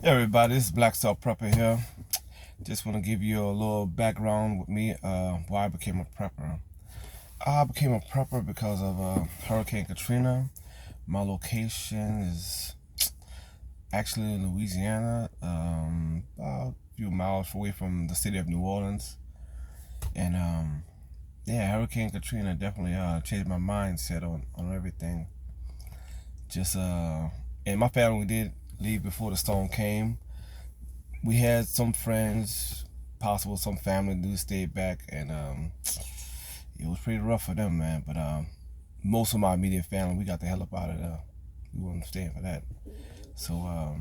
Hey everybody, this is Black Star Prepper here. Just want to give you a little background with me, why I became a prepper. I became a prepper because of Hurricane Katrina. My location is actually in Louisiana, about a few miles away from the city of New Orleans. And yeah, Hurricane Katrina definitely changed my mindset on everything. Just and my family did leave before the storm came. We had some friends, possible some family do stay back, and it was pretty rough for them, man. But most of my immediate family, we got the hell up out of there. We weren't staying for that. So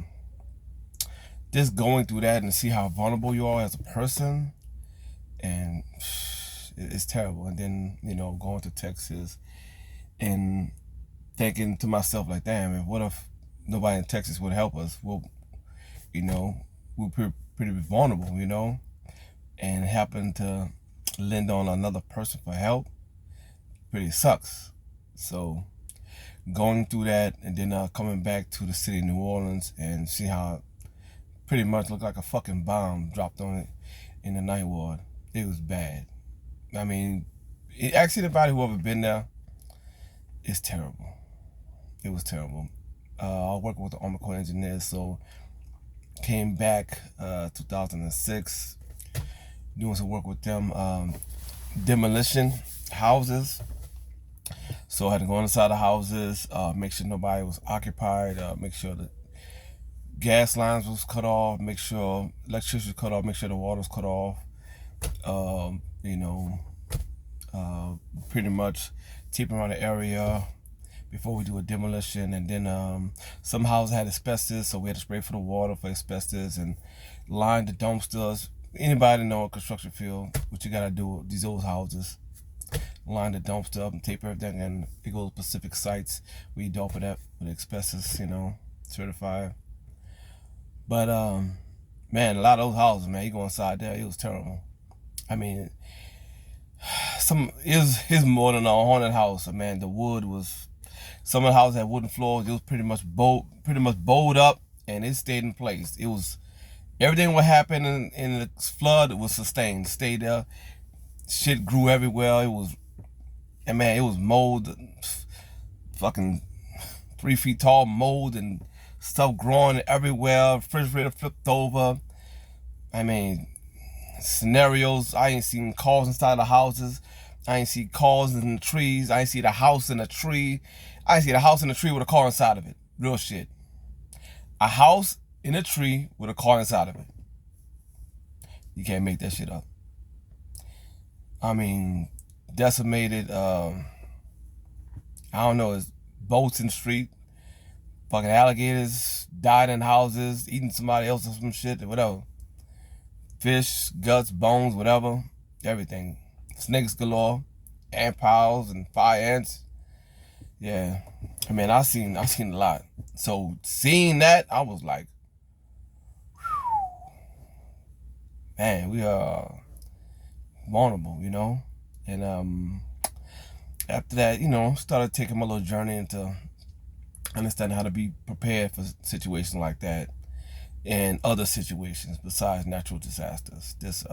just going through that and see how vulnerable you are as a person, and it's terrible. And then going to Texas and thinking to myself like, damn, what if nobody in Texas would help us? Well, you know, we're pretty vulnerable, and happen to lend on another person for help, pretty sucks. So going through that and then coming back to the city of New Orleans and see how it pretty much looked like a fucking bomb dropped on it in the Ninth Ward. It was bad. I mean, actually, anybody who ever been there, it's terrible. It was terrible. I was working with the Army Corps of Engineers, so came back 2006, doing some work with them, demolition houses. So I had to go inside the houses, make sure nobody was occupied, make sure the gas lines was cut off, make sure electricity was cut off, make sure the water was cut off. Um, you know, Pretty much keep around the area before we do a demolition. And then some houses had asbestos, so we had to spray for the water for asbestos and line the dumpsters. Anybody know a construction field, what you gotta do with these old houses? Line the dumpster up and tape everything, and it goes to specific sites. We dump it up with asbestos, certified. But man, a lot of those houses, man, you go inside there, it was terrible. I mean, it was more than a haunted house, man. The wood was, some of the houses had wooden floors. It was pretty much bowed up, and it stayed in place. It was everything what happened in the flood was sustained, stayed there. Shit grew everywhere. And man, it was mold, fucking 3 feet tall mold and stuff growing everywhere. Refrigerator flipped over. I mean, scenarios. I ain't seen cars inside the houses. I ain't see cars in the trees. I ain't see the house in a tree. I ain't see the house in a tree with a car inside of it. Real shit. A house in a tree with a car inside of it. You can't make that shit up. I mean, decimated. I don't know. It's boats in the street. Fucking alligators died in houses, eating somebody else or some shit, whatever. Fish, guts, bones, whatever, everything. Snakes galore, ant piles and fire ants. Yeah, I mean, I've seen a lot. So seeing that, I was like, man, we are vulnerable, And after that, started taking my little journey into understanding how to be prepared for situations like that and other situations besides natural disasters. This,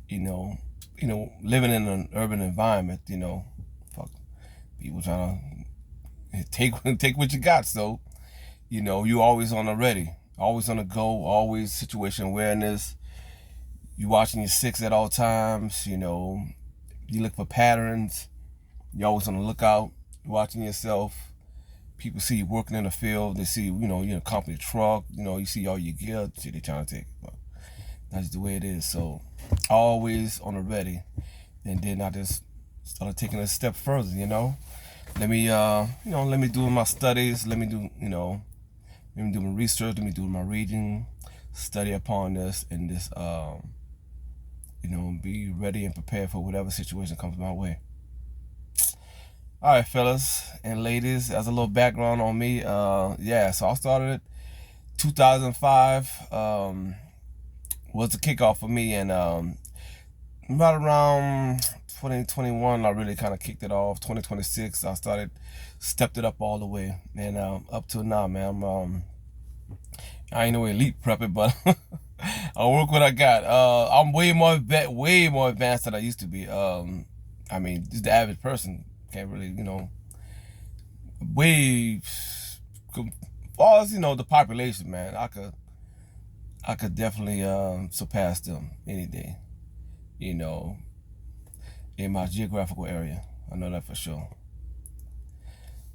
living in an urban environment, fuck, people trying to take what you got. So, you always on the ready, always on the go, always situation awareness. You watching your six at all times. You look for patterns. You're always on the lookout. You're watching yourself. People see you working in the field. They see, you're in a company truck. You see all your gear. Shit, they trying to take it. But that's the way it is. So always on the ready. And then I just started taking it a step further. Let me do my studies. Let me do my research. Let me do my reading. Study upon this and this. Be ready and prepared for whatever situation comes my way. All right, fellas and ladies, as a little background on me, so I started 2005, was the kickoff for me, and about around 2021, I really kind of kicked it off. 2026, I stepped it up all the way, and up till now, man, I'm I ain't no elite prepper, but I work what I got. I'm way more advanced than I used to be. I mean, just the average person can't really, way as far as the population, man. I could definitely surpass them any day. You know, in my geographical area, I know that for sure.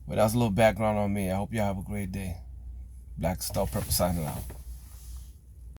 But that's a little background on me. I hope y'all have a great day. Black Star Prepper signing out.